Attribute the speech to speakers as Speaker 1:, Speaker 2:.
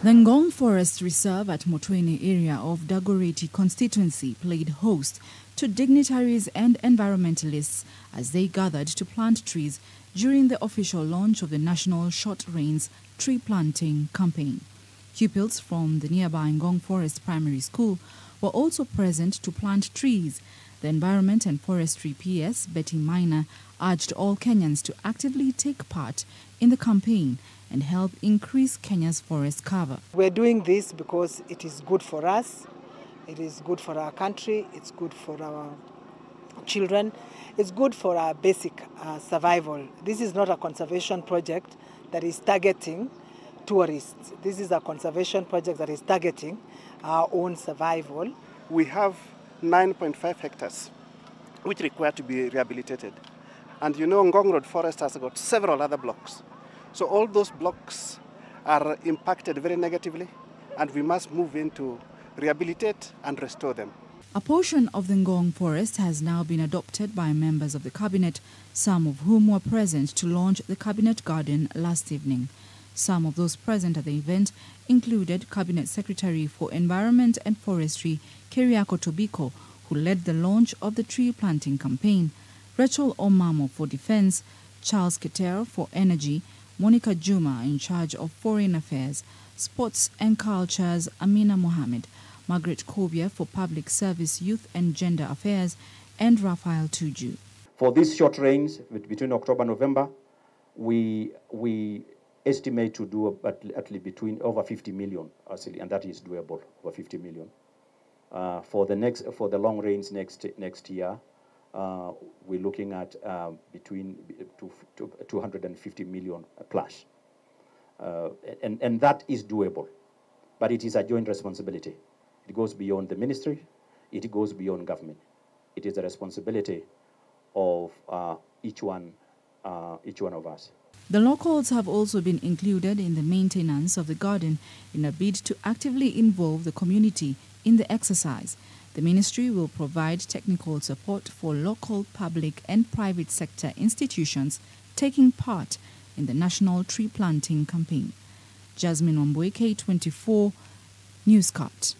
Speaker 1: The Ngong Forest Reserve at Motweni area of Dagoretti constituency played host to dignitaries and environmentalists as they gathered to plant trees during the official launch of the National Short Range Tree Planting Campaign. Pupils from the nearby Ngong Forest Primary School were also present to plant trees. The Environment and Forestry PS, Betty Minor, urged all Kenyans to actively take part in the campaign and help increase Kenya's forest cover.
Speaker 2: We're doing this because it is good for us, it is good for our country, it's good for our children, it's good for our basic survival. This is not a conservation project that is targeting tourists. This is a conservation project that is targeting our own survival.
Speaker 3: We have 9.5 hectares which require to be rehabilitated. And you know, Ngong Road Forest has got several other blocks. So all those blocks are impacted very negatively, and we must move in to rehabilitate and restore them.
Speaker 1: A portion of the Ngong Forest has now been adopted by members of the Cabinet, some of whom were present to launch the Cabinet Garden last evening. Some of those present at the event included Cabinet Secretary for Environment and Forestry, Tobiko, who led the launch of the tree planting campaign, Rachel Omamo for Defense, Charles Keter for Energy, Monica Juma in charge of Foreign Affairs, Sports and Cultures, Amina Mohammed, Margaret Kobia for Public Service, Youth and Gender Affairs, and Raphael Tuju.
Speaker 4: For this short range, between October and November, we estimate to do at least between over 50 million, actually, and that is doable, over 50 million. For the long range next year, we're looking at between 250 million plus. And that is doable, but it is a joint responsibility. It goes beyond the ministry, it goes beyond government. It is the responsibility of each one of us.
Speaker 1: The locals have also been included in the maintenance of the garden in a bid to actively involve the community in the exercise. The ministry will provide technical support for local public and private sector institutions taking part in the National Tree Planting Campaign. Jasmine Wambwe, K24, Newscast.